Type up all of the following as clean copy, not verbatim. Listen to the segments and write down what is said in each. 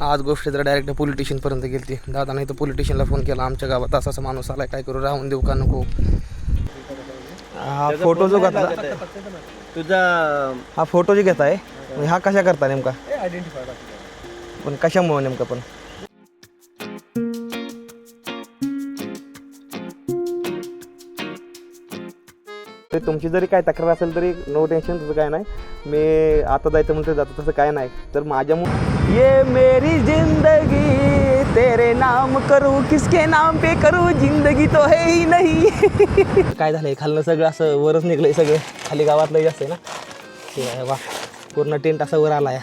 आज गोष्ट तर डायरेक्ट पोलिटिशियनपर्यंत गेली. दादाने इथं पोलिटिशियनला फोन केला, आमच्या गावात असा असा माणूस आलाय, काय करू, राहून देऊ का नको. हा फोटो जो घेतला तुझा हा फोटो जो घेताय हा कशा करता नेमका, पण कशामुळे नेमका पण ते तुमची जरी काय तक्रार असेल तरी नो टेन्शन, तसं काय नाही. मी आता जायचं म्हणतो जातो, तसं काय नाही. तर माझ्यामुळे ये मेरी जिंदगी तेरे नाम करू किसके नाम पे करू जिंदगी तो है ही नहीं. काय झालंय खाल्लं सगळं असं वरच निघलंय, सगळं खाली गावातलं जास्त आहे ना. ते आहे वा, पूर्ण टेंट असा वर आला.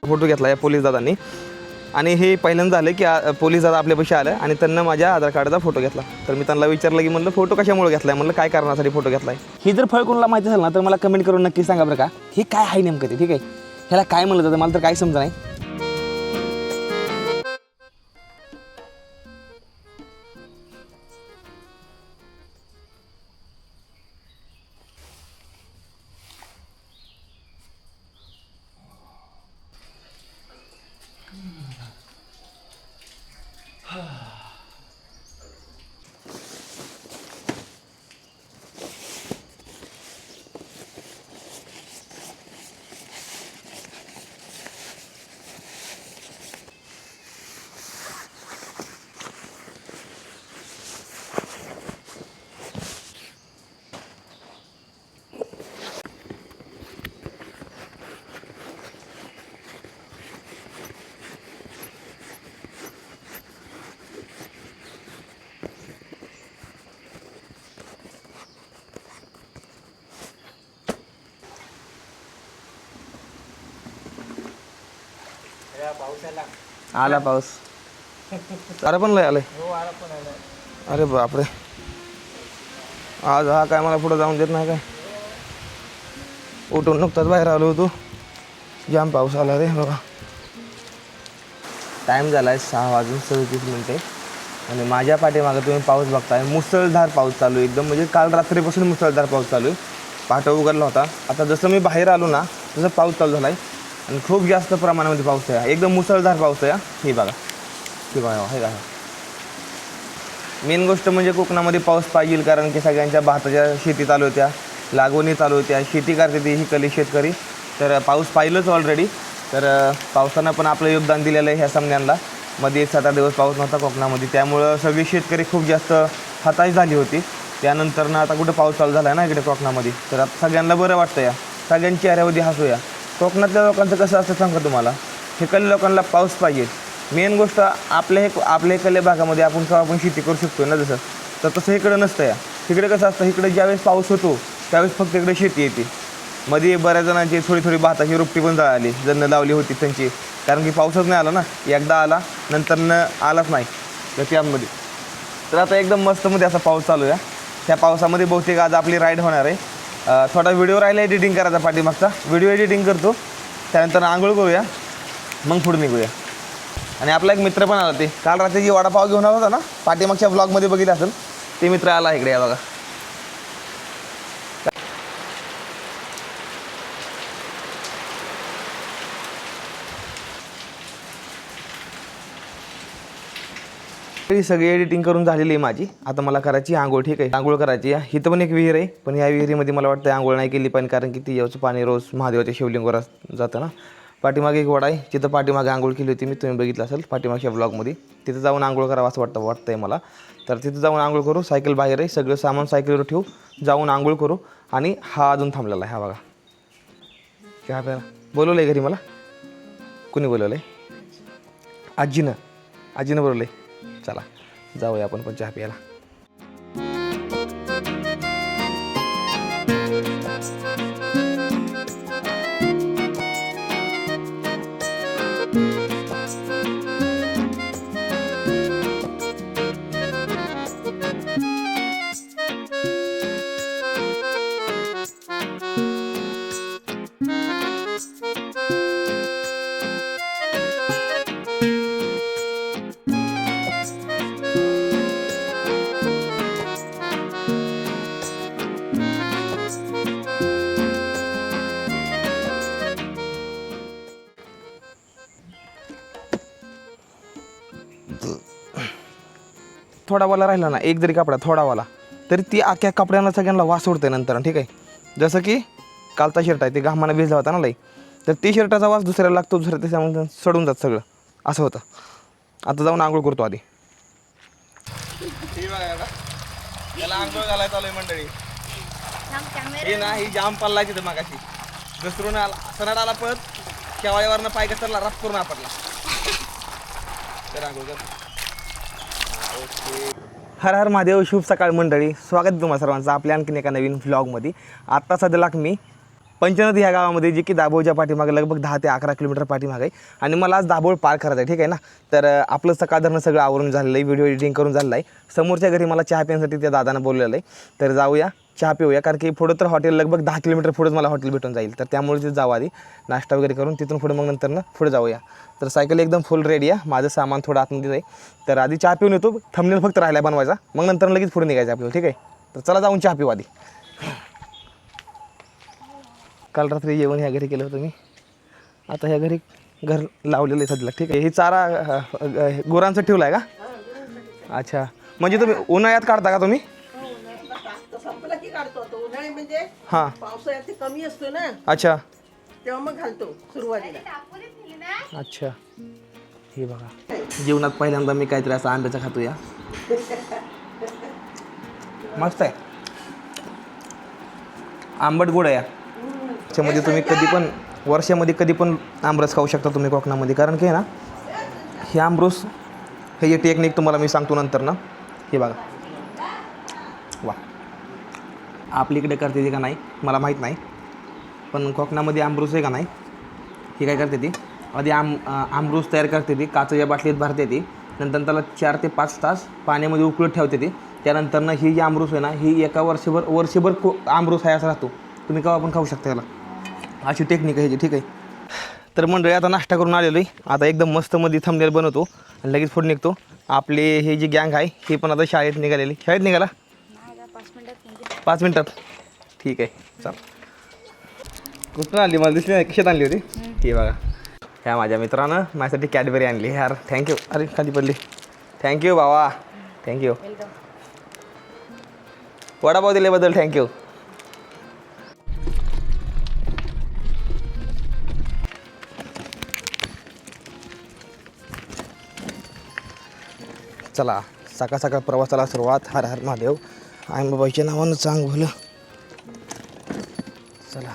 फोटो घेतला या पोलीस दादांनी, आणि हे पहिल्यांदा झालं की पोलीस दादा आपल्यापाशी आलं आणि त्यांना माझ्या आधार कार्डाचा फोटो घेतला. तर मी त्यांना विचारलं की म्हणलं फोटो कशामुळे घेतलाय, म्हणलं काय कारणासाठी फोटो घेतलाय. ही जर फळ कोणाला माहिती असेल ना तर मला कमेंट करून नक्की सांगा बरं का, हे काय आहे नेमकं ते. ठीक आहे, ह्याला काय म्हणलं जातं मला तर काय समजा नाही. आला पाऊस, अरे पण लय आलंय. अरे बापरे, आज हा काय मला पुढे जाऊन देत नाही काय. उठून नुकताच बाहेर आलो होतो, जाम पाऊस आला रे बाबा. टाईम झाला आहे 6:37 आणि माझ्या पाठीमागं तुम्ही पाऊस बघताय, मुसळधार पाऊस चालू आहे एकदम. म्हणजे काल रात्रीपासून मुसळधार पाऊस चालू आहे. पहाटे उघडला होता, आता जसं मी बाहेर आलो ना तसं पाऊस चालू झाला आहे आणि खूप जास्त प्रमाणामध्ये पाऊस आहे, एकदम मुसळधार पाऊस आहे. हे बघा, हे बघा, हे बघा. मेन गोष्ट म्हणजे कोकणामध्ये पाऊस पाहिजे, कारण की सगळ्यांच्या भाताच्या शेती चालू होत्या, लागवणी चालू होत्या, शेती करते ती ही कली शेतकरी. तर पाऊस पाहिलंच ऑलरेडी. तर पावसानं पण आपलं योगदान दिलेलं आहे ह्या सामन्यांना. मध्ये 7-8 दिवस पाऊस नव्हता कोकणामध्ये, त्यामुळं सगळी शेतकरी खूप जास्त हताश झाली होती. त्यानंतर ना आता कुठं पाऊस चालू झाला आहे ना इकडे कोकणामध्ये, तर आता सगळ्यांना बरं वाटतं. या सगळ्यांच्या चेहऱ्यामध्ये हसूया. कोकणातल्या लोकांचं कसं असतं सांगा तुम्हाला, हिकडल्या लोकांना पाऊस पाहिजे. मेन गोष्ट आपल्या इकडल्या भागामध्ये आपण केव्हा पण शेती करू शकतो ना जसं, तर तसं इकडं नसतं. या इकडे कसं असतं, इकडे ज्यावेळेस पाऊस होतो त्यावेळेस फक्त इकडे शेती येते. मध्ये बऱ्याच जणांची थोडी भाताची रोपटी पण जळाली, ज्यांना लावली होती त्यांची, कारण की पाऊसच नाही आला ना. एकदा आला नंतर आलाच नाही तर त्यामध्ये. तर आता एकदम मस्तमध्ये असा पाऊस चालू आहे. त्या पावसामध्ये बहुतेक आज आपली राईड होणार आहे. थोडा व्हिडिओ राहिला एडिटिंग करायचा पाठीमागचा, व्हिडिओ एडिटिंग करतो, त्यानंतर आंघोळ करूया, मग पुढे निघूया. आणि आपला एक मित्र पण आला, ते काल रात्री जी वडापाव घेऊन आला होता ना, पाठीमागच्या ब्लॉगमध्ये बघितलं असेल, ते मित्र आला इकडे. या बघा, सगळी एडिटिंग करून झालेली आहे माझी. आता मला करायची आंघोळ. ठीक आहे, आंघोळ करायची. इथं पण एक विहीर आहे, पण या विहिरीमध्ये मला वाटतं आंघोळ नाही केली पाहिजे, कारण की तिच्यावरचं पाणी रोज महादेवाच्या शिवलिंगावर जातं ना. पाठीमागे एक वडा आहे, तिथं पाठीमागे आंघोळ केली होती मी, तुम्ही बघितलं असेल पाठीमागच्या ब्लॉगमध्ये. तिथं जाऊन आंघोळ करावं असं वाटतंय मला. तर तिथं जाऊन आंघोळ करू. सायकल बाहेर आहे, सगळं सामान सायकलवर ठेवू, जाऊन आंघोळ करू. आणि हा अजून थांबलेला आहे, हा बघा. काय आपल्याला बोलवलं आहे घरी, मला कुणी बोलवलं आहे? आजीनं बोलवलं आहे. चला जाऊया आपण पण चहा प्यायला. वाला राहिला ना, एक जरी कपडा थोडावाला, तरी ती अख्ख्या कपड्यांना सगळ्यांना वास उडते नंतर, ठीक आहे. जसं की कालचा शर्ट आहे, ते घामानं भिजला होता ना लई, तर ती शर्टाचा वास दुसऱ्याला लागतो, दुसऱ्या त्याच्यामध्ये सडून जात सगळं, असं होतं. आता जाऊन आंघोळ करतो आधी. त्याला आंघोळ घालायला चालू आहे मंडळी. हे ना, ही जाम पल्ला तिथं मागाशी घसरून आला, सणाड आला, पळत शेवाळीवरनं पाय घसरला, रफ करून आपटला. तर आंघोळ कर. हर हर महादेव, शुभ सकाळ मंडळी. स्वागत आहे तुम्हाला सर्वांचं आपल्या आणखीन एका नवीन व्लॉगमध्ये. आत्ता सध्याला मी पंचनदी ह्या गावामध्ये, जे की दाभोळच्या पाठीमागे लगभग 10 ते 11 किलोमीटर पाठीमागे आहे. आणि मला आज दाभोळ पार करायचं आहे, ठीक आहे ना. तर आपलं सकाळ धरणं सगळं आवरून झालेलं आहे, व्हिडिओ एडिटिंग करून झालेलं आहे. समोरच्या घरी मला चहा पिण्यासाठी त्या दादानं बोललेलं आहे. तर जाऊया चहा पिऊया, कारण की पुढं तर हॉटेल लगभग 10 किलोमीटर पुढेच मला हॉटेल भेटून जाईल. तर त्यामुळे तिथे जाऊ आधी, नाश्ता वगैरे करून तिथून पुढे मग नंतर ना पुढे जाऊया. तर सायकल एकदम फुल रेडी आहे, माझं सामान थोडं आतमध्ये आहे. तर आधी चहा पिऊन येतो, थंबनेल फक्त राहिला बनवायचा, मग नंतर लगेच पुढे निघायचं आपल्याला, ठीक आहे. तर चला जाऊन चहा पिऊ आधी. काल रात्री जेवण ह्या घरी केलं होतं मी, आता ह्या घरी घर लावलेलं आहे सध्या, ठीक आहे. ही चारा गुरांचं ठेवलं आहे का? अच्छा, म्हणजे तुम्ही उन्हाळ्यात काढता का तुम्ही? हां, पावसाळ्यात कमी असतो ना, अच्छा, तेव्हा मग घालतो सुरुवातीला. अच्छा. हे बघा, जीवनात पहिल्यांदा मी काहीतरी असं आंब्याचं खातो या. मस्त आहे, आंबट गोड आहे या. त्याच्यामध्ये तुम्ही कधी पण वर्षामध्ये कधी पण आमरस खाऊ शकता तुम्ही कोकणामध्ये, कारण की आहे ना, हे आमरस हे टेक्निक तुम्हाला मी सांगतो नंतर ना. हे बघा, वा, आपलीकडे करते ती का नाही मला माहीत नाही, पण कोकणामध्ये आमरस आहे का नाही, हे काय करते ती आधी आमरस तयार करते ती, काचेच्या बाटलीत भरते ती, नंतर त्याला 4 ते 5 तास पाण्यामध्ये उकळत ठेवते ती. त्यानंतरनं ही जी आमरस आहे ना, ही एका वर्षभर आमरस आहे असं राहतो, तुम्ही केव्हा पण खाऊ शकता याला. अशी टेक्निक आहे ह्याची, ठीक आहे. तर मंडळी आता नाश्ता करून आलेलो आहे, आता एकदम मस्त मध्ये थंबनेल बनवतो आणि लगेच पुढे निघतो. आपले हे जी गँग आहे हे पण आता शाळेत निघालेली. शाळेत निघाला 5 मिनटात, ठीक आहे. चल, कुठून आणली मला दिसली नाही, कशात आणली होती? ही बघा, ह्या माझ्या मित्रानं माझ्यासाठी कॅडबरी आणली यार, थँक्यू. अरे खाली पडली, थँक्यू बाबा, थँक्यू. वडापाव दिल्याबद्दल थँक्यू. चला, सकाळ सकाळ प्रवासाला सुरुवात. हर हर महादेव, आईबाबाईच्या नावानं चांग भलं. चला,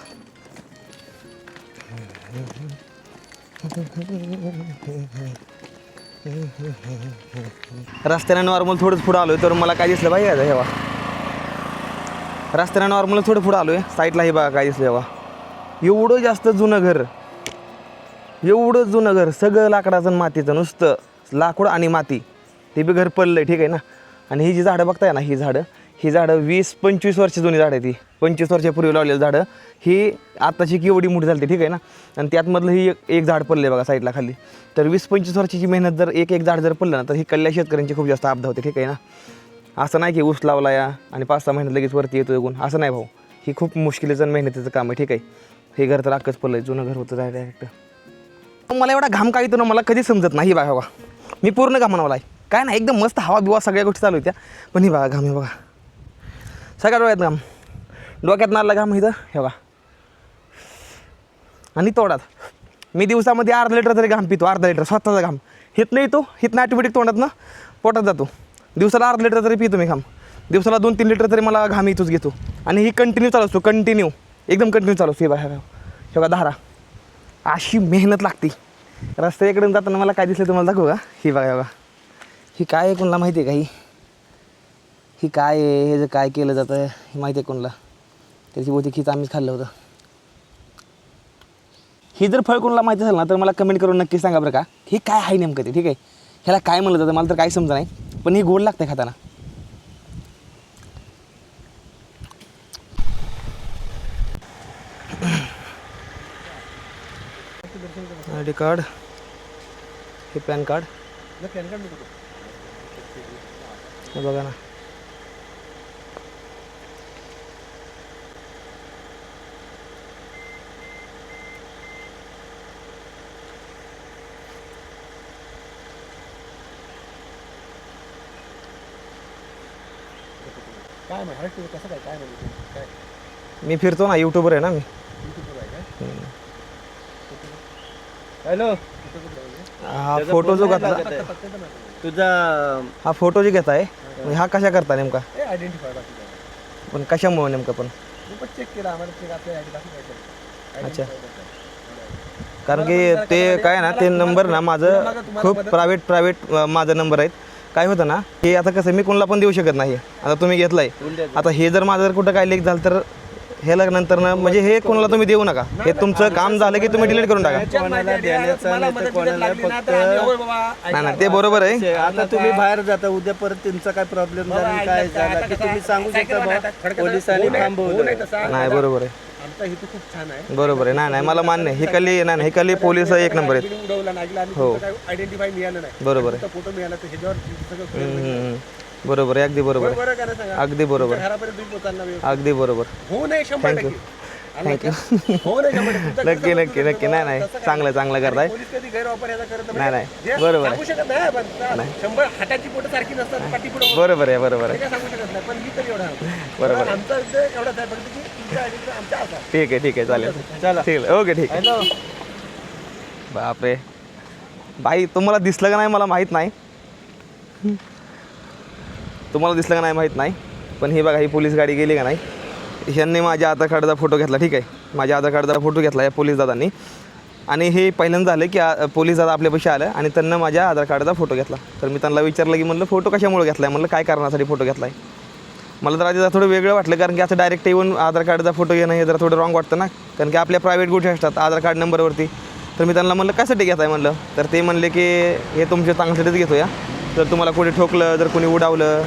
रस्त्याने नॉर्मल थोडंच पुढं आलो आहे, तर मला काय दिसलं बाई आता हेवा, रस्त्याने नॉर्मल थोडं पुढं आलो आहे, साईडला हे बघा काय दिसलं हेवा. एवढं जास्त जुनं घर, एवढं जुनं घर, सगळं लाकडाचं आणि मातीचं, नुसतं लाकूड आणि माती, ते बी घर पडलं आहे, ठीक आहे ना. आणि ही जी झाडं बघताय ना, ही झाडं 20-25 वर्ष जुनी झाडं आहे. ती 25 वर्षापूर्वी लावलेली झाडं, ही आत्ताची केवढी मोठी झाली, ठीक आहे ना. आणि त्यातमधलं ही एक झाड पडलं आहे बघा साईडला खाली. तर 20-25 वर्षाची मेहनत जर एक झाड जर पडलं ना, तर ही कल्ल्या शेतकऱ्यांची खूप जास्त आपदा होते, ठीक आहे ना. असं नाही की ऊस लावला या आणि 5-6 महिन्यात लगेच वरती येतो येऊन, असं नाही भाऊ. ही खूप मुश्किलीचं आणि मेहनतीचं काम आहे, ठीक आहे. हे घर तर अख्खंच पडलं आहे, जुनं घर होतं डायरेक्ट. मला एवढा घाम काय येतो ना, मला कधीच समजत नाही. बघा बघा, मी पूर्ण घामानवला आहे, काय नाही, एकदम मस्त हवा बिवा सगळ्या गोष्टी चालू होत्या, पण ही बघा घाम, हे बघा सगळ्या डोळ्यात घाम, डोक्यात नाला घाम इथं, हे बघा. आणि तोंडात मी दिवसामध्ये अर्धा लिटर तरी घाम पितो, अर्धा लिटर स्वतःचा घाम. हित नाही, तो हितनं ॲटोमॅटिक तोंडात पोटात जातो. दिवसाला अर्धा लिटर तरी पितो मी घाम, दिवसाला 2-3 लिटर तरी मला घाम इथूच घेतो. आणि ही कंटिन्यू चालू असतो, कंटिन्यू एकदम कंटिन्यू चालू असतो. हे बघा धारा, अशी मेहनत लागते. रस्त्याकडून जाताना मला काय दिसलं तुम्हाला दाखवू का? ही बघा, ही काय आहे कोणाला माहिती आहे का? ही काय आहे, हे जे काय केलं जातं हे माहिती आहे कोणाला? त्याची बहुतेक हीच आम्हीच खाल्लं होतं. ही जर फळ कोणाला माहिती असेल ना, तर मला कमेंट करून नक्की सांगा बरं का, हे काय आहे नेमकं ते, ठीक आहे. ह्याला काय म्हणलं जातं मला तर काही समजा नाही, पण ही गोड लागते खाताना. आय.डी. कार्ड, हे पॅन कार्ड, हे बघा ना. काय महाराष्ट्र कसं काय काय म्हणजे काय मी फिरतो ना, यूट्यूबर आहे ना मी. युट्यूबवर आहे काय? हॅलो, हा फोटो जो घेतला, तुझा हा फोटो जो घेताय म्हणजे हा कशा करता नेमका, हे आयडेंटिफाय बाकी काय पण कशामुळे नेमकं पण? मी पण चेक केला आम्हाला चेक आपल्या आयडी बाकी काय केलं. अच्छा. कारण की ते काय ना, ते नंबर ना माझं खूप प्रायव्हेट माझा नंबर आहेत. काय होतं ना, हे आता कसं मी कोणाला पण देऊ शकत नाही. आता तुम्ही घेतलाय, आता हे जर माझं जर कुठं काय लीक झालं तर हे नंतर ना म्हणजे हे कोणाला तुम्ही देऊ नका. हे तुमचं काम झालं की तुम्ही डिलीट करून टाका. कोणाला द्यायचं नाही तर कोणाला फक्त नाही नाही, ते बरोबर आहे. आता तुम्ही बाहेर जाता उद्या परत तुमचा काय प्रॉब्लेम झाला काय झाला की तुम्ही सांगू शकता बा पोलिसांनी थांबवलं. नाही बरोबर आहे, आमचा हेतू खूप छान आहे. बरोबर आहे. नाही नाही, मला मान्य आहे. हे कली पोलीस एक नंबर आहेत. उडवला नाही आणि हो. आयडेंटिफाय मिळालं नाही, बरोबर आहे. फोटो मिळाला तर ह्याच्यावर सगळं बरोबर आहे, अगदी बरोबर आहे, बरं का नाही सांगा. अगदी बरोबर, घरापर्यंत तुम्ही पोहोचाल ना, अगदी बरोबर. हो नाही 100%. थँक्यू. हो नाही 100%. नक्की नक्की नक्की. नाही नाही, चांगलं करताय. पोलीस कधी गैरवापर याचा करत नाही नाही, जे बरोबर सांगू आहे, शकत नाही पण 100 हाताची बोटं सारखी नसतात पाठी पुढे बरोबर आहे, बरोबर आहे. काय सांगू शकत नाही, पण मी तर एवढा बरोबर. आमचा उद्देश एवढाच आहे फक्त की तुमच्या आयडीचा आमच्या असा. ठीक आहे चालेल. चला. ठीक आहे, ओके, ठीक आहे. हॅलो, बापरे भाई, तुम्हाला दिसलं का नाही मला माहीत नाही, तुम्हाला दिसलं का नाही माहीत नाही, पण हे बघा, ही पोलीस गाडी गेली का नाही. ह्यांनी माझ्या आधार कार्डाचा फोटो घेतला. ठीक आहे, माझ्या आधार कार्डाचा फोटो घेतला या पोलीस दादांनी. आणि हे पहिल्यांदा झालं की पोलीस दादा आपल्यापाशी आलं आणि त्यांना माझ्या आधार कार्डाचा फोटो घेतला. तर मी त्यांना विचारलं की म्हणलं फोटो कशामुळे घेतला आहे, म्हणलं काय कारणासाठी फोटो घेतला आहे. मला तर आधी जरा थोडं वेगळं वाटलं, कारण की असं डायरेक्ट येऊन आधार कार्डाचा फोटो घेणं हे जरा थोडं रॉंग वाटतं ना, कारण की आपल्या प्रायव्हेट गोष्टी असतात आधार कार्ड नंबरवरती. तर मी त्यांना म्हणलं कशासाठी घेत आहे म्हणलं, तर ते म्हणले की हे तुमच्या चांगल्यासाठीच घेतो या, जर तुम्हाला कोणी ठोकलं, जर कोणी उडावलं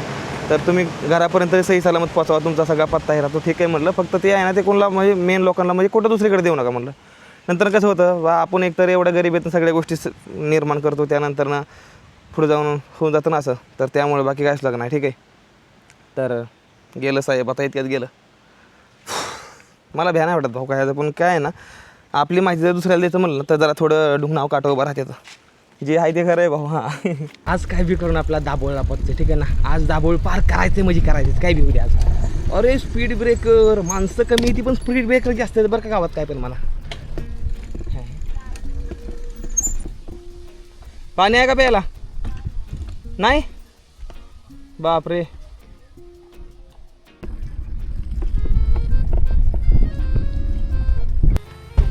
तर तुम्ही घरापर्यंत सही सलामत पोचवा, तुमचा सगळा पत्ता हे राहतो. ठीक आहे म्हणलं, फक्त ते आहे ना ते कोणाला म्हणजे मेन लोकांना म्हणजे कुठं दुसरीकडे देऊ नका म्हणलं. नंतर कसं होतं बा, आपण एकतर एवढ्या गरिबीतून सगळ्या गोष्टी निर्माण करतो, त्यानंतर ना पुढे जाऊन होऊन जातं ना असं, तर त्यामुळे बाकी काहीच लागलं नाही. ठीक आहे, तर गेलं साहेब, आता इतक्यात गेलं. मला भ्या नाही वाटत भाऊ काय, पण काय आहे ना, आपली माहिती जर दुसऱ्याला द्यायचं म्हणलं तर जरा थोडं ढुंगणाव काटं उभं राहते. जे आहे ते खरं आहे भाऊ. हां, आज काय बी करून आपला दाभोळला पडते. ठीक आहे ना, आज दाभोळ पार करायचं म्हणजे करायचं, काय बी होते आज. अरे स्पीड ब्रेकर, माणसं कमी येते पण स्पीड ब्रेकर जास्त आहे बरं का गावात. काय पण मला पाणी आहे का प्यायला? नाही, बापरे.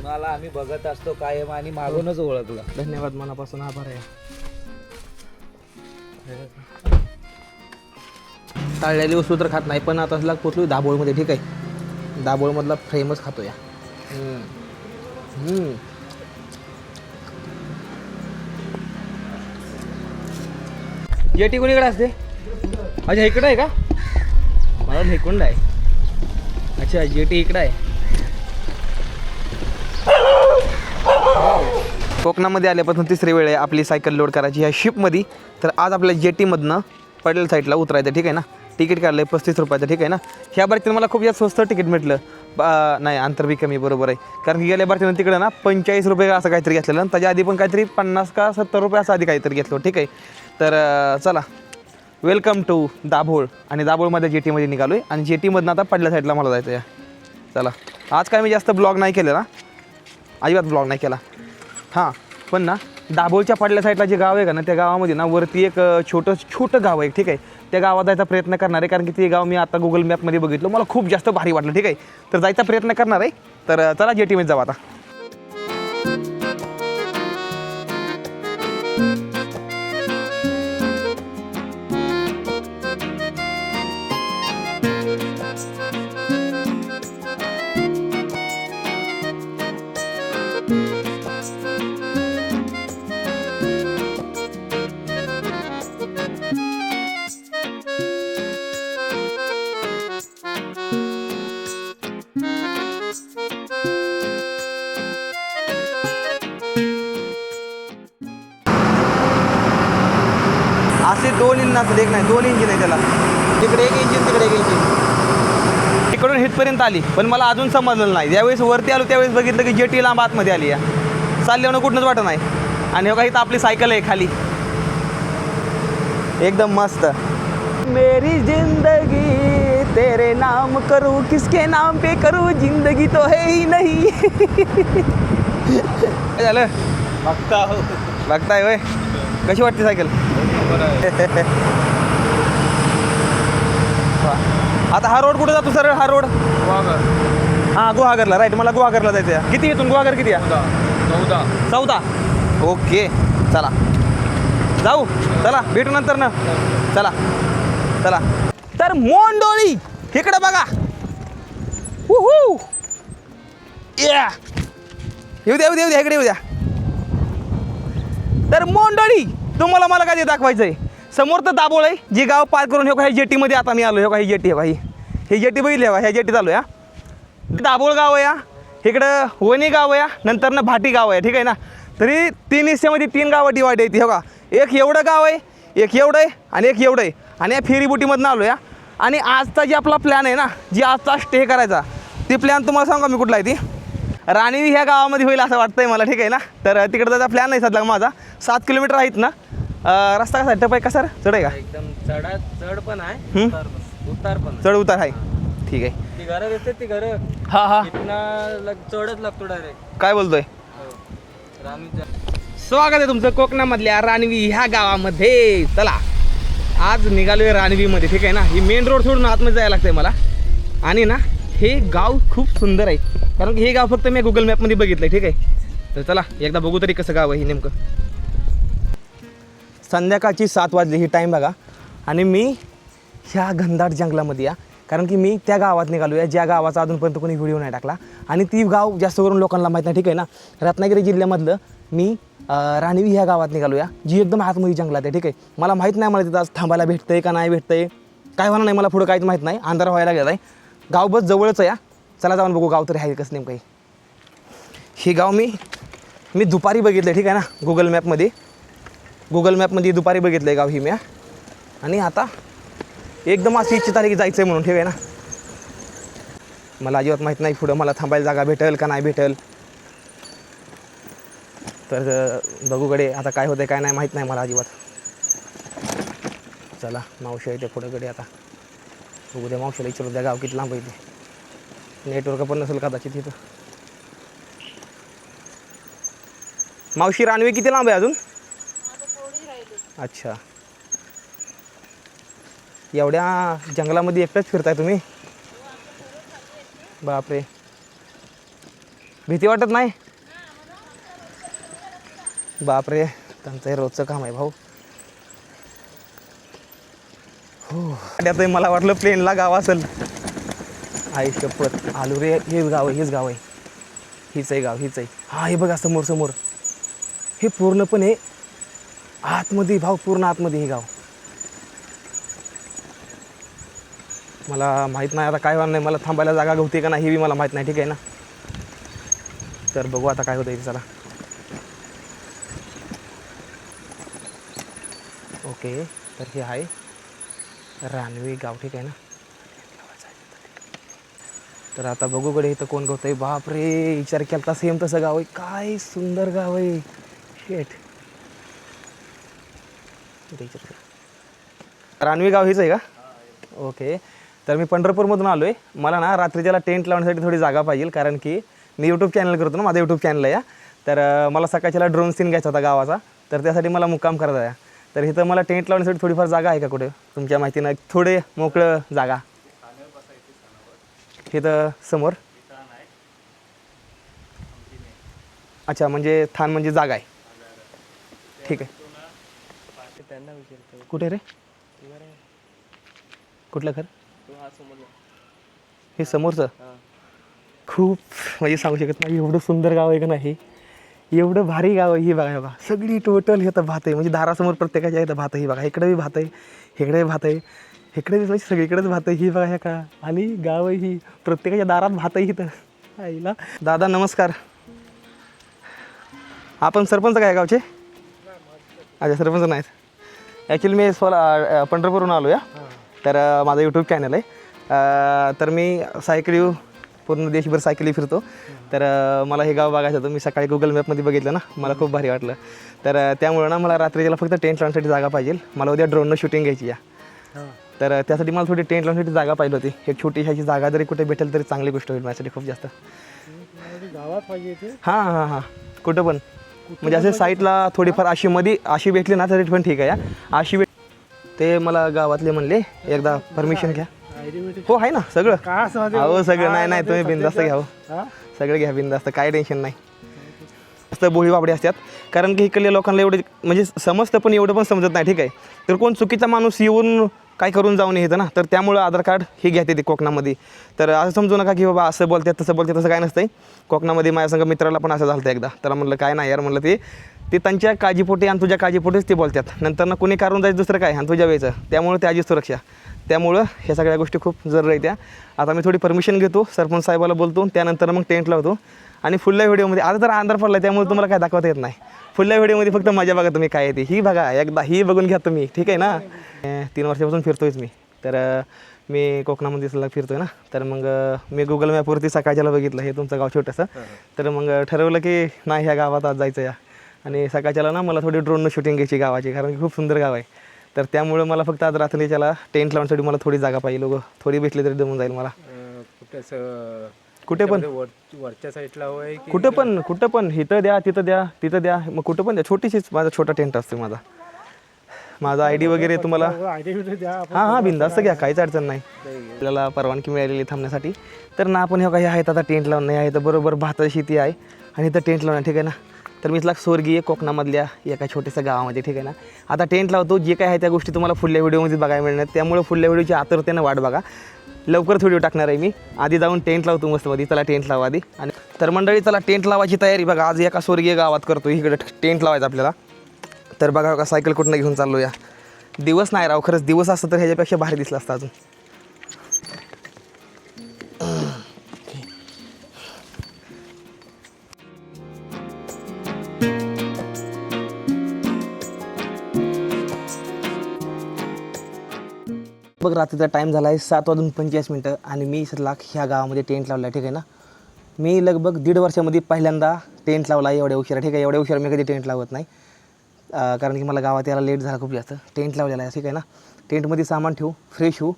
मला आम्ही बघत असतो कायम आणि मागूनच ओळखला. धन्यवाद, मनापासून आभार आहे. तळलेली वस्तू तर खात नाही, पण आता असला पोचलो दाभोळमध्ये. ठीक आहे, दाभोळमधला फ्रेमच खातो या. जेटी कोणीकडे असते? अच्छा, इकडं आहे का? मला हेकुंड आहे. अच्छा, जेटी इकडं आहे. कोकणामध्ये आल्यापासून तिसरी वेळ आहे आपली सायकल लोड करायची ह्या शिपमध्ये. तर आज आपल्या जेटीमधनं पडेल साईडला उतरायचं. ठीक आहे ना, तिकीट काढलं आहे 35 रुपयाचं. ठीक आहे ना, ह्या बारतीनं मला खूप जास्त स्वस्त तिकीट भेटलं. नाही, अंतर बी कमी, बरोबर आहे. कारण की गेल्या बारतीनं तिकडं ना 45 रुपये असं काहीतरी घेतलेलं, आणि त्याच्या आधी पण काहीतरी 50 का 70 रुपये असं आधी काहीतरी घेतलं. ठीक आहे, तर चला, वेलकम टू दाभोळ. आणि दाभोळमध्ये जेटीमध्ये निघालो आहे, आणि जेटीमधनं आता पडल्या साईडला मला जायचं आहे. चला, आज काय मी जास्त ब्लॉग नाही केलं ना, अजिबात ब्लॉग नाही केला. हां, पण ना दाभोळच्या पडल्या साईडला जे गाव आहे का ना, त्या गावामध्ये ना वरती एक छोटं गाव आहे. ठीक आहे, त्या गावात जायचा प्रयत्न करणार आहे, कारण की ते गाव मी आता गुगल मॅपमध्ये बघितलं, मला खूप जास्त भारी वाटलं. ठीक आहे, तर जायचा प्रयत्न करणार आहे. तर चला जेटीमध्ये जाऊ आता. असे 2 इंजिन असतात, एक नाही 2 इंजिन आहे त्याला. तिकडे एक इंजिन, तिकडे एक इंजिन. इकडून हिटपर्यंत आली, पण मला अजून समजलं नाही. ज्यावेळेस वरती आलो त्यावेळेस बघितलं की जेटी लांब आतमध्ये आली. या चालल्यानं कुठंच वाटत नाही. आणि बघा इथं आपली सायकल आहे खाली, एकदम मस्त. मेरी जिंदगी ते नाम करूं किसके नाम पे करूं जिंदगी तो है ही नहीं. काय झालं बघताय होय. कशी वाटते सायकल? आता हा रोड कुठे जातो सर? हा रोड हां गुहागरला. राईट, मला गुहागरला जायचं आहे. किती इथून गुहागर किती आहे? 14. ओके चला जाऊ. चला भेटू नंतर ना. चला चला. तर मोंडोळी इकडे बघा. उहू या येऊ द्या इकडे येऊ द्या. तर मोंडोळी तुम्हाला मला काय दाखवायचं आहे. समोर तर दाबोळ आहे, जी गाव पार करून हे जेटीमध्ये आता मी आलो. हे काही जेटी ही जेटी बघितली ह्या जेटीत आलो या. दाबोळ गाव आहे या, इकडं वणी गाव आहे, नंतर ना भाटी गाव आहे. ठीक आहे ना. तरी 3 हिस्सेमध्ये 3 गावं डिवाइड आहे ती. हो का, एक एवढं गाव आहे, एक एवढं आहे आणि एक एवढं आहे. आणि या फेरीबोटीमधून आलो या. आणि आजचा जी आपला प्लॅन आहे ना, जी आजचा स्टे करायचा, ती प्लॅन तुम्हाला सांगा मी कुठला आहे ती. राणीवी ह्या गावामध्ये होईल असं वाटतंय मला. ठीक आहे ना. तर तिकडं जायचा प्लॅन नाही सध्या माझा. 7 किलोमीटर आहेत ना. रस्ता कसा आहे? टप आहे का सर? चढ आहे का? एकदम चढ पण आहे, उतार पण चढ उतार आहे. ठीक आहे. ती घरं दिसते, ती घरं हां चढच लागतो डायरेक्ट. काय बोलतोय? स्वागत आहे तुमचं कोकणामधल्या रानवी ह्या गावामध्ये. चला आज निघालोय रानवीमध्ये. ठीक आहे ना. ही मेन रोड सोडून आतमध्ये जायला लागतंय मला. आणि ना हे गाव खूप सुंदर आहे, कारण की हे गाव फक्त मी गुगल मॅपमध्ये बघितलं. ठीक आहे. तर चला एकदा बघू तरी कसं गाव आहे हे नेमकं. संध्याकाळची 7 वाजली ही टाईम बघा. आणि मी ह्या घनदाट जंगलामध्ये या, कारण की मी त्या गावात निघालो आहे ज्या गावाचा अजूनपर्यंत कोणी व्हिडिओ नाही टाकला. आणि ती गाव जास्त करून लोकांना माहीत नाही. ठीक आहे ना. रत्नागिरी जिल्ह्यामधलं मी रानवी ह्या गावात निघालो या, जी एकदम आतमध्ये जंगलात आहे. ठीक आहे. मला माहीत नाही मला तिथं आज थांबायला भेटतंय का नाही भेटतंय, काय होणार नाही मला. पुढं काहीच माहीत नाही. अंधार व्हायला गेला आहे. गाव बस जवळच आहे या. चला जाऊन बघू गाव तरी आहे कसं नेमकं. हे गाव मी दुपारी बघितलं. ठीक आहे ना. गुगल मॅपमध्ये दुपारी बघितलं आहे गाव ही मी. आणि आता एकदम अशी इच्छा झाली की जायचं आहे म्हणून. ठीक आहे ना. मला अजिबात माहीत नाही पुढं मला थांबायला जागा भेटेल का नाही भेटेल. तर बघूकडे आता काय होतं काय नाही माहीत नाही मला अजिबात. चला मावशी आहे ते पुढंकडे. आता बघू द्या मावशीला विचारू द्या गाव किती लांब आहे ते. नेटवर्क पण नसेल कदाचित तिथं. मावशी रानवी किती लांब आहे अजून? अच्छा. एवढ्या जंगलामध्ये एकटंच फिरताय तुम्ही? बापरे, भीती वाटत नाही? बापरे, त्यांचं हे रोजचं काम आहे भाऊ. हो आता मला वाटलं प्लेनला गाव असेल. आई शपथ आलू रे. हेच गाव आहे हीच आहे गाव हीच आहे. हां हे बघा समोर हे पूर्णपणे आतमध्ये भाऊ, पूर्ण आतमध्ये हे गाव. मला माहीत नाही आता काय होणार नाही. मला थांबायला जागा होती का नाही हे बी मला माहीत नाही. ठीक आहे ना. तर बघू आता काय होतं. चला ओके. तर हे आहे रानवी गाव. ठीक आहे ना. तर आता बघू कडे इथं कोण गवत आहे. बापरे, विचार केला तर सेम तसं गाव आहे. काय सुंदर गाव आहे. शेट रानवी गाव हीच आहे का? ओके. तर मी पंढरपूरमधून आलो आहे. मला ना रात्रीच्याला टेंट लावण्यासाठी थोडी जागा पाहिजे, कारण की मी यूट्यूब चॅनल करतो ना, माझं यूट्यूब चॅनल आहे या. तर मला सकाळच्याला ड्रोन सीन घ्यायचा होता गावाचा. तर त्यासाठी मला मुक्काम करायचा आहे. तर इथं मला टेंट लावण्यासाठी थोडीफार जागा आहे का कुठे तुमच्या माहितीनं? थोडे मोकळं जागा इथं समोर. अच्छा, म्हणजे थान म्हणजे जागा आहे. ठीक आहे. कुठे रे? कुठलं घर? हे समोरचं खूप म्हणजे सांगू शकत नाही एवढं सुंदर गाव आहे का नाही. एवढं भारी गाव आहे. ही बघा बघा सगळी टोटल हे तर भात आहे. म्हणजे दारासमोर प्रत्येकाच्या इथं भात आहे. ही बघा इकडे बी भात आहे, इकडे भात आहे, इकडे बी म्हणजे सगळीकडेच भात आहे. ही बघा ह्या का. आणि गाव आहे ही प्रत्येकाच्या दारात भात आहे इथं. आईला दादा नमस्कार. आपण सरपंच काय गावचे? अच्छा सरपंच नाहीत. ॲक्च्युली मी पंढरपूरहून आलो या. तर माझं यूट्यूब चॅनल आहे. तर मी सायकली पूर्ण देशभर सायकली फिरतो. तर मला हे गाव बघायचं होतं. मी सकाळी गुगल मॅपमध्ये बघितलं ना, मला खूप भारी वाटलं. तर त्यामुळं ना मला रात्रीला फक्त टेंट लावण्यासाठी जागा पाहिजे. मला उद्या ड्रोननं शूटिंग घ्यायची या. तर त्यासाठी मला थोडी टेंट लावण्यासाठी जागा पाहिजे होती. एक छोटीशी अशी जागा जरी कुठे भेटेल तरी चांगली गोष्ट होईल माझ्यासाठी खूप जास्त. गावात पाहिजे ते. हां कुठं पण म्हणजे असे साईडला थोडीफार अशी मध्ये अशी भेटली ना तरी पण ठीक आहे. अशी ते मला गावातले म्हणले एकदा परमिशन घ्या. हो आहे ना सगळं. हो सगळं. नाही तुम्ही बिंदास्त घ्या. हो सगळं घ्या बिंदास्त, काय टेन्शन नाही. मस्त बोळी बाबडी असतात. कारण की इकडल्या लोकांना एवढं म्हणजे समजतं पण एवढं पण समजत नाही. ठीक आहे. तर कोण चुकीचा माणूस येऊन काय करून जाऊन येतं ना, तर त्यामुळं आधार कार्ड हे घेते ते कोकणामध्ये. तर असं समजू नका की बाबा असं बोलतात तसं काय नसतंय. कोकणामध्ये माझ्या संग मित्राला पण असं झालं एकदा. त्याला म्हणलं काय नाही यार, म्हणलं ते त्यांच्या काळजीपोटी आणि तुझ्या काळजीपोटीच ते बोलतात. नंतर ना कुणी काढून जायचं दुसरं काय आणि तुझ्या वेळचं. त्यामुळं त्याची सुरक्षा. त्यामुळं ह्या सगळ्या गोष्टी खूप जरूर आहेत त्या. आता मी थोडी परमिशन घेतो, सरपंच साहेबाला बोलतो, त्यानंतर मग टेंट लावतो. आणि फुल्ल्या व्हिडिओमध्ये आता तर अंधार पडला त्यामुळे तुम्हाला काय दाखवता येत नाही. फुल्ल्या व्हिडिओमध्ये फक्त मजा बघा तुम्ही काय येते. ही बघा एकदा, ही बघून घ्या तुम्ही. ठीक आहे ना. 3 वर्षापासून फिरतोयच मी. तर मी कोकणामध्ये सलग फिरतोय ना. तर मग मी गुगल मॅपवरती सकाळच्याला बघितलं हे तुमचं गाव छोटंसं. तर मग ठरवलं की नाही ह्या गावात आज जायचं या. आणि सकाळच्याला ना मला थोडी ड्रोननं शूटिंग घ्यायची गावाची, कारण की खूप सुंदर गाव आहे. तर त्यामुळं मला फक्त आज रात्रीच्याला टेंट लावण्यासाठी मला थोडी जागा पाहिजे. लोक थोडी भेटली तरी जमून जाईल मला. कुठे पण वरच्या साईडला होय की कुठं पण इथं द्या तिथं द्या मग कुठं पण द्या. छोटीशीच माझा छोटा टेंट असतो माझा ID वगैरे तुम्हाला. हां बिंदास्त घ्या, काहीच अडचण नाही. आपल्याला परवानगी मिळालेली थांबण्यासाठी. तर ना आपण हे काही आहेत आता टेंट लावणं नाही आहे तर बरोबर भाताची शेती आहे आणि इथं टेंट लावणं. ठीक आहे ना. तर मी इथला स्वर्गीय कोकणामधल्या एका छोट्याशा गावामध्ये. ठीक आहे ना. आता टेंट लावतो, जे काय आहे त्या गोष्टी तुम्हाला पुढल्या व्हिडिओमध्ये बघायला मिळणार. त्यामुळे पुढल्या व्हिडिओची आतुरतेनं वाट बघा. लवकरच व्हिडिओ टाकणार आहे मी. आधी जाऊन टेंट लावतो मस्तमध्ये. चला टेंट लावा आधी. आणि तर मंडळी चला टेंट लावायची तयारी बघा. आज एका स्वर्गीय गावात करतो, इकडे टेंट लावायचं आपल्याला. तर बघा का सायकल कुठनं घेऊन चाललो या. दिवस नाही राव, खरंच दिवस असतं तर ह्याच्यापेक्षा भारी दिसलं असतं अजून. बघ रात्रीचा टाईम झाला आहे 7:45 आणि मी लाख ह्या गावामध्ये टेंट लावला आहे. ठीक आहे ना. मी लगभग 1.5 वर्षामध्ये पहिल्यांदा टेंट लावला आहे एवढ्या उशिरा. ठीक आहे. एवढ्या उशिरा मी कधी टेंट लावत नाही, कारण की मला गावात यायला लेट झाला खूप जास्त. टेंट लावलेला आहे. ठीक आहे ना. टेंटमध्ये सामान ठेवू, फ्रेश होऊ.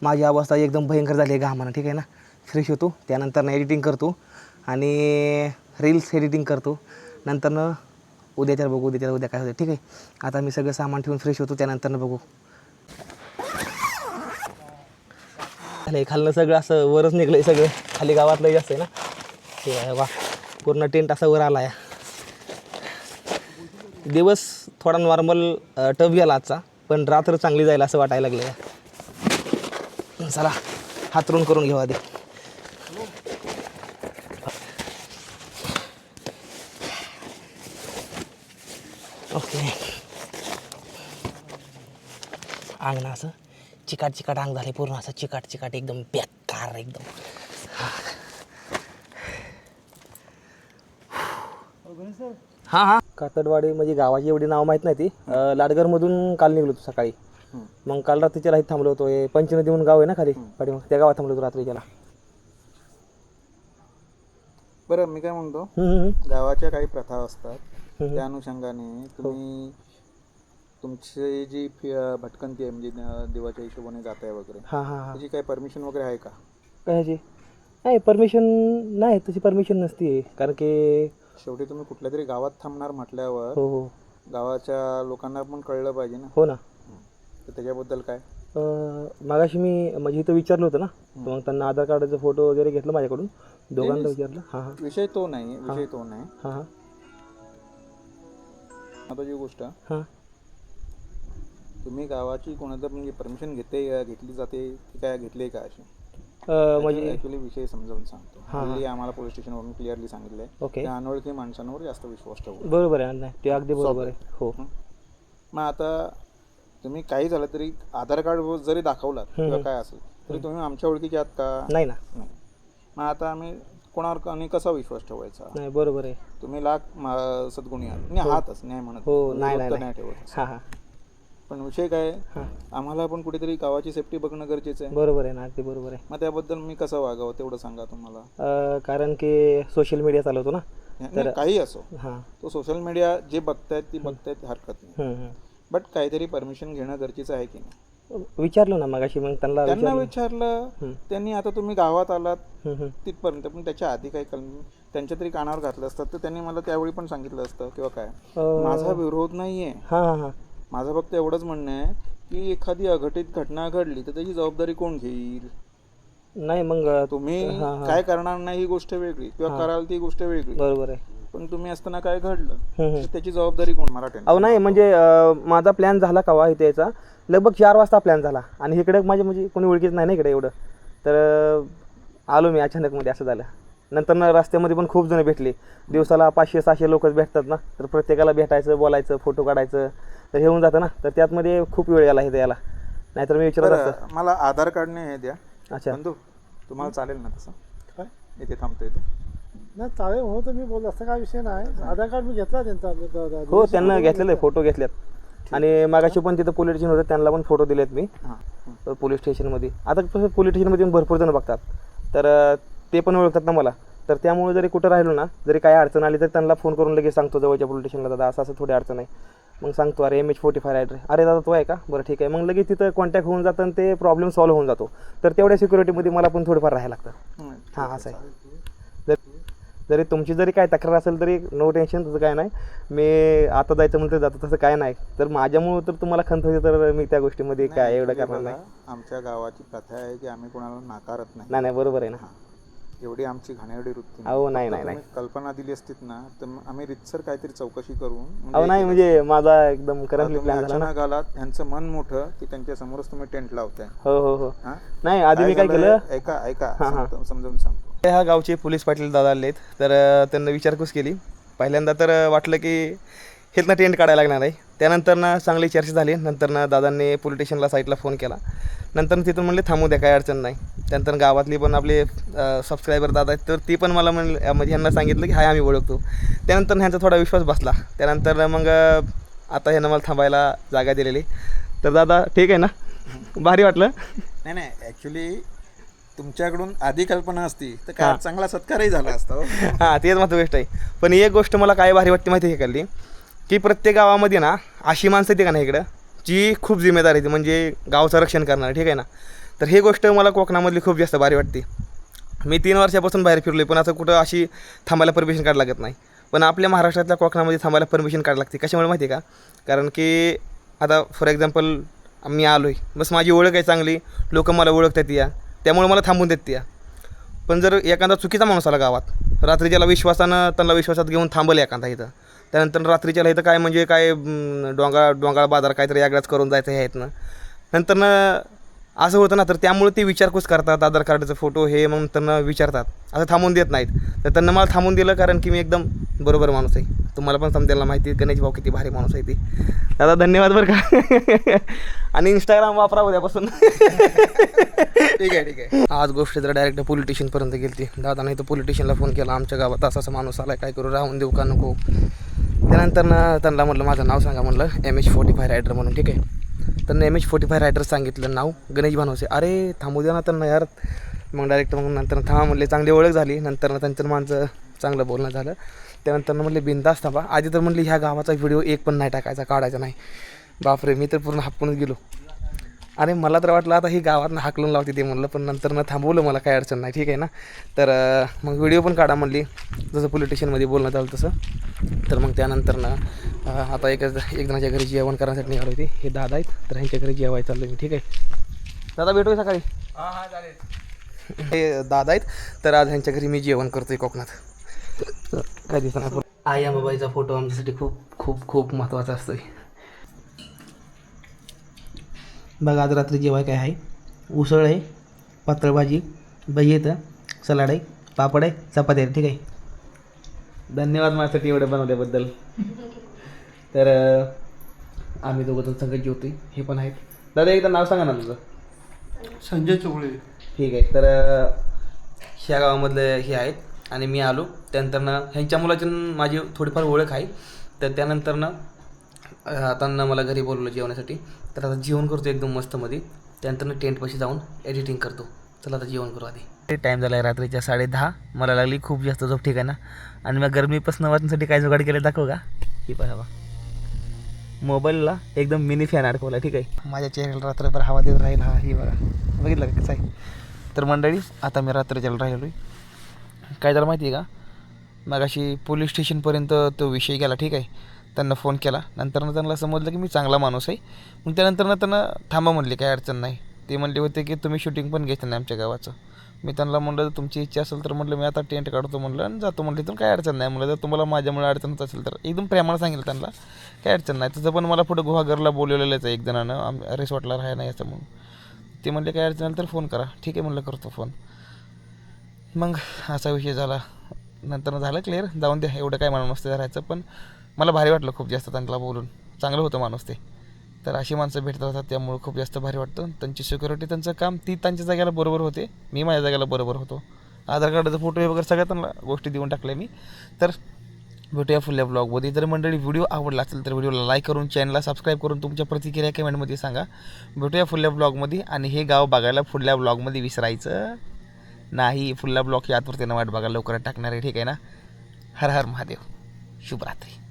माझी अवस्था एकदम भयंकर झाली आहे घामानं. ठीक आहे ना. फ्रेश होतो, त्यानंतर एडिटिंग करतो आणि रील्स एडिटिंग करतो. नंतर उद्या काय होतं. ठीक आहे. आता मी सगळं सामान ठेवून फ्रेश होतो, त्यानंतर बघू. खाल्लं सगळं असं वरच निघलं आहे सगळं. खाली गावातलं जास्त आहे ना. ठीक आहे. वा पूर्ण टेंट असा वर आला आहे. दिवस थोडा नॉर्मल टफ गेला आजचा, पण रात्र चांगली जाईल असं वाटायला लागलं आहे. चला हातरून करून घेऊ आधी. ओके. अंगण असं चिकाट अंग झाले पूर्ण असं चिकाट एकदम बेकार एकदम. हां कातडवाडी म्हणजे गावाची एवढी नाव माहीत नाही ती. लाडगरमधून काल निघलो होतो सकाळी. मग काल रात्रीच्या राहीत थांबलो होतो. हे पंचनदी म्हणून गाव आहे ना खाली पाठी, त्या गावात थांबलो होतो रात्रीच्याला. बरं मी काय म्हणतो, गावाच्या काही प्रथा असतात त्या अनुषंगाने तुम्ही तुमची जी भटकंती आहे म्हणजे देवाच्या हिशोबाने जात आहे वगैरे, त्याची काही परमिशन वगैरे आहे का? कशाची? नाही परमिशन नाही, तशी परमिशन नसते. कारण की शेवटी तुम्ही कुठल्या तरी गावात थांबणार म्हटल्यावर हो गावाच्या लोकांना पण कळलं पाहिजे ना. हो ना. तर त्याच्याबद्दल काय? मागाशी मी म्हणजे इथं विचारलं होतं ना, मग त्यांना आधार कार्डाचा फोटो वगैरे घेतलं माझ्याकडून, दोघांना विचारलं. विषय तो नाही. आता जी गोष्ट तुम्ही गावाची कोणाचं म्हणजे परमिशन घेतली जाते ती काय घेतली का अशी? म्हणजे ऍक्च्युली विषय समजावून सांगतो. हल्ली आम्हाला पोलीस स्टेशनवरून क्लिअरली सांगितलंय त्या अनोळखी माणसांवर जास्त विश्वास ठेवू. बरोबर आहे. नाही ते अगदी बरोबर आहे. हो. मग आता तुम्ही काही झालं तरी आधार कार्ड जरी दाखवलात किंवा काय असेल तरी तुम्ही आमच्या ओळखीचे आहात का? नाही ना. मग आता आम्ही कोणावर आणि कसा विश्वास ठेवायचा? नाही बरोबर आहे. तुम्ही लाख सद्गुणी आहात नाही आहातच नाही म्हणत हो. नाही ठेवत. पण विषय काय, आम्हाला पण कुठेतरी गावाची सेफ्टी बघणं गरजेचं आहे. बरोबर आहे ना, अगदी बरोबर आहे. मग त्याबद्दल मी कसं वागावं तेवढं सांगा तुम्हाला. कारण की सोशल मीडिया चालवतो ना, तर काही असो तो सोशल मीडिया जे बघतायत ती बघतायत हरकत नाही, बट काहीतरी परमिशन घेणं गरजेचं आहे की नाही? विचारलं ना मगाशी, मग त्यांना त्यांना विचारलं त्यांनी, आता तुम्ही गावात आलात हम्म. तिथपर्यंत, पण त्याच्या आधी काही त्यांच्या तरी कानावर घातलं असतं तर त्यांनी मला त्यावेळी पण सांगितलं असतं किंवा काय. माझा विरोध नाहीये, हां हां हां. माझं फक्त एवढंच म्हणणं आहे की एखादी अघटित घटना घडली तर त्याची जबाबदारी कोण घेईल. नाही मग तुम्ही काय करणार नाही ही गोष्ट वेगळी, किंवा कराल ती गोष्ट वेगळी, बरोबर आहे. पण तुम्ही असताना काय घडलं तर त्याची जबाबदारी कोण. मला टेन्शन. अहो नाही म्हणजे माझा प्लॅन झाला का इथे यायचा लगभग 4 वाजता प्लॅन झाला, आणि इकडे माझे म्हणजे कोणी ओळखीच नाही ना इकडे एवढं, तर आलो मी अचानकमध्ये, असं झालं. नंतर ना रस्त्यामध्ये पण खूप जण भेटले, दिवसाला 500-600 लोकच भेटतात ना, तर प्रत्येकाला भेटायचं, बोलायचं, फोटो काढायचं, तर हे होऊन जातं ना, तर त्यातमध्ये खूप वेळ गेला इथे याला, नाहीतर मी विचारत बरं, असतं. मला आधार कार्डने हे द्या. अच्छा. बंधू तुम्हाला चालेल ना तसं? काय इथे थांबतो इथे. नाही चालेल हो, तर मी बोलतो असं काय विषय नाही. आधार कार्ड मी घेतला त्यांचा. हो त्यांना घेतलेलं आहे, फोटो घेतल्यात, आणि मागाशी पण तिथं पोलीस स्टेशन होतं, त्यांना पण फोटो दिलेत मी पोलीस स्टेशनमध्ये. आता कसं पोलीस स्टेशनमध्ये भरपूर जण बघतात, तर ते पण ओळखतात ना मला, तर त्यामुळे जरी कुठं राहिलो ना, जरी काय अडचण आली तर त्यांना फोन करून लगेच सांगतो जवळच्या पोलीस स्टेशनला, दादा असं असं थोडी अडचण आहे, मग सांगतो अरे MH45 रायडर, अरे दादा तो आहे का, बरं ठीक आहे, मग लगेच तिथं कॉन्टॅक्ट होऊन जातं आणि ते प्रॉब्लेम सॉल्व्ह होऊन जातो. तर तेवढ्या सिक्युरिटीमध्ये मला पण थोडंफार राहायला लागतं. हां असं आहे. जरी तुमची जरी काय तक्रार असेल तरी नो टेन्शन, तसं काय नाही, मी आता जायचं म्हणतं जातो, तसं काय नाही. तर माझ्यामुळं तर तुम्हाला खंत होती तर मी त्या गोष्टीमध्ये काय एवढं करणार नाही. आमच्या गावाची प्रथा आहे की आम्ही कोणाला नाकारत नाही. नाही बरोबर आहे ना. एवढी आमची घाणेरडी वृत्ती अहो नाही नाही नाही. कल्पना दिली असतीत ना तर आम्ही रितसर काहीतरी चौकशी करून. अहो नाही म्हणजे माझा एकदम करंटली प्लॅन झाला ना. अचानक आलात, त्यांचं मन मोठं की त्यांच्या समोरच तुम्ही टेंट लावताय. हो नाही आधी मी काय केलं, ऐका समजावून सांगतो. ह्या गावचे पोलीस पाटील दादा आलेत, तर त्यांना विचारपूस केली. पहिल्यांदा तर वाटलं की हेतनं टेंट काढायला लागणार आहे. त्यानंतर ना चांगली चर्चा झाली. नंतर ना दादांनी पोलीस स्टेशनला साईटला फोन केला. नंतर तिथून म्हणले थांबू द्या, काही अडचण नाही. त्यानंतर गावातली पण आपले सबस्क्रायबर दादा आहेत, तर ती पण मला म्हणजे ह्यांना सांगितलं की हाय आम्ही ओळखतो. त्यानंतर ह्यांचा थोडा विश्वास बसला. त्यानंतर मग आता ह्यांना मला थांबायला जागा दिलेली. तर दादा ठीक आहे ना, भारी वाटलं. नाही ॲक्च्युली तुमच्याकडून आधी कल्पना असती तर काय चांगला सत्कारही झाला असता. हां तेच मात्र गोष्ट आहे. पण एक गोष्ट मला काय भारी वाटते माहिती आहे का, की प्रत्येक गावामध्ये ना अशी माणसं येते का नाही इकडं, जी खूप जिम्मेदार आहे, म्हणजे गावचं रक्षण करणार, ठीक आहे ना. तर ही गोष्ट मला कोकणामधली खूप जास्त भारी वाटते. मी 3 वर्षापासून बाहेर फिरलो आहे, पण असं कुठं अशी थांबायला परमिशन काढायला लागत नाही. पण आपल्या महाराष्ट्रातल्या कोकणामध्ये थांबायला परमिशन काढायला लागते. कशामुळे माहिती आहे का, कारण की आता फॉर एक्झाम्पल मी आलो आहे, बस माझी ओळख आहे चांगली, लोक मला ओळखतात या, त्यामुळे मला थांबून देत या. पण जर एखादा चुकीचा माणूस आला गावात, रात्रीच्याला विश्वासानं त्यांना विश्वासात घेऊन थांबलं एखादा इथं, त्यानंतर रात्रीच्याला इथं काय म्हणजे काय डोंगाळ बाजार काहीतरी यागराच करून जायचं हे आहेत ना, नंतर असं होतं ना, तर त्यामुळे ते विचारपूस करतात, आधार कार्डाचा फोटो हे मग त्यांना विचारतात, असं थांबून देत नाहीत. तर त्यांना मला थांबून दिलं कारण की मी एकदम बरोबर माणूस आहे. तुम्हाला पण समजायला माहिती आहे गणेश भाऊ किती भारी माणूस आहे ती. दादा धन्यवाद बरं का. आणि इंस्टाग्राम वापरा उद्यापासून. ठीक आहे. आज गोष्ट तर डायरेक्ट पोलीस स्टेशनपर्यंत गेली ती. दादा नाही तर पोलीस स्टेशनला फोन केला, आमच्या गावात असा माणूस आला, काय करू, राहून देऊ का नको. त्यानंतर त्यांना म्हटलं माझं नाव सांगा, म्हटलं MH45 रायडर म्हणून, ठीक आहे. त्यांना MH45 रायडर सांगितलं नाव, गणेश भानवसे. अरे थांबू द्या ना त्यांना यार. मग डायरेक्ट मग नंतर थांबा म्हणले, चांगली ओळख झाली. नंतर त्यांचं माझं चांगलं बोलणं झालं. त्यानंतर म्हणले बिंदास थांबा. आधी तर म्हणले ह्या गावाचा व्हिडिओ एक पण नाही टाकायचा, काढायचा नाही. बापरे, मी तर पूर्ण हापूनच गेलो. अरे मला तर वाटलं आता ही गावात हाकलून लावते ते म्हणलं, पण नंतर थांबवलं, मला काही अडचण नाही, ठीक आहे ना. तर मग व्हिडिओ पण काढा म्हणली, जसं पोलीस स्टेशनमध्ये बोलणं झालं तसं. तर मग त्यानंतर आता एक जणाच्या घरी जेवण करण्यासाठी निघालो होती. हे दादा आहेत, तर ह्यांच्या घरी जेवायला चाललो मी, ठीक आहे. दादा भेटूया सकाळी. हां चालेल. हे दादा आहेत, तर आज ह्यांच्या घरी मी जेवण करतोय कोकणात. काय दिसणार आई बाबाईचा फोटो आमच्यासाठी खूप खूप खूप महत्त्वाचा असतोय. बघा आज रात्री जेवाय काय आहे, उसळ आहे, पातळ भाजी, दही येतं, सलाड आहे, पापड आहे, चपाती आहे, ठीक आहे. धन्यवाद माझ्यासाठी एवढं बनवल्याबद्दल. तर आम्ही दोघं संगत जेवतोय, हे पण आहेत. दादा एकदा नाव सांगा ना तुझं. संजय चोगळे. ठीक आहे. तर ह्या गावामधले हे आहेत आणि मी आलो. त्यानंतर ह्यांच्या मुलाची माझी थोडीफार ओळख आहे. तर त्यानंतर आता मला घरी बोलवलं जेवण्यासाठी. तर आता जेवण करतो एकदम मस्तमध्ये. त्यानंतर टेंटपाशी जाऊन एडिटिंग करतो. चला आता जेवण करू आधी. टाईम झाला आहे रात्रीच्या 10:30. मला लागली खूप जास्त झोप, ठीक आहे ना. आणि मग गरमीपासून वाचण्यासाठी काय जुगाड केले दाखव का. ही पाहा मोबाईलला एकदम मिनी फॅन अडकवला. ठीक आहे, माझ्या चेहऱ्याला रात्रभर हवा देत राहील. हा ही बघा, बघितलं का कसं आहे. तर मंडळी आता मी रात्रीच्याला राहिलो आहे. काय झालं माहिती आहे का, मग अशी पोलीस स्टेशनपर्यंत तो विषय गेला. ठीक आहे, त्यांना फोन केला. नंतर त्यांना समजलं की मी चांगला माणूस आहे. मग त्यानंतर त्यांना थांबा म्हणले, काही अडचण नाही. ते म्हणले होते की तुम्ही शूटिंग पण घ्यायचं नाही आमच्या गावाचं. मी त्यांना म्हणलं तुमची इच्छा असेल तर म्हटलं मी आता टेंट काढतो म्हणलं आणि जातो म्हटलं, तर काय अडचण नाही म्हणलं. जर तुम्हाला माझ्यामुळे अडचण होत असेल तर एकदम प्रेमानं सांगितलं त्यांना, काय अडचण नाही. तसं पण मला पुढं गुहागरला बोलवलेलंच आहे एक जणानं, रिसॉर्टला राहायला नाही असं म्हणून. ते म्हणले काय अडचण आली तर फोन करा. ठीक आहे म्हणलं, करतो फोन. मग असा विषय झाला. नंतर झालं क्लिअर, जाऊन द्या, एवढं काय मला नसतं राहायचं. पण मला भारी वाटलं खूप जास्त त्यांना बोलून, चांगलं होतं माणूस ते. तर अशी माणसं भेटत राहतात, त्यामुळे खूप जास्त भारी वाटतं. त्यांची सिक्युरिटी, त्यांचं काम, ती त्यांच्या जागेला बरोबर होते, मी माझ्या जागेला बरोबर होतो. आधार कार्डाचा फोटो वगैरे सगळ्या त्यांना गोष्टी देऊन टाकल्या मी. तर भेटूया पुढल्या ब्लॉगमध्ये. जर मंडळी व्हिडिओ आवडला असेल तर व्हिडिओला लाईक करून, चॅनलला सबस्क्राईब करून तुमच्या प्रतिक्रिया कमेंटमध्ये सांगा. भेटूया पुढल्या ब्लॉगमध्ये. आणि हे गाव बघायला पुढल्या ब्लॉगमध्ये विसरायचं नाही. पुढल्या ब्लॉगची आतुरतेनं वाट बघायला लवकरात टाकणार आहे. ठीक आहे ना. हर हर महादेव. शुभरात्री.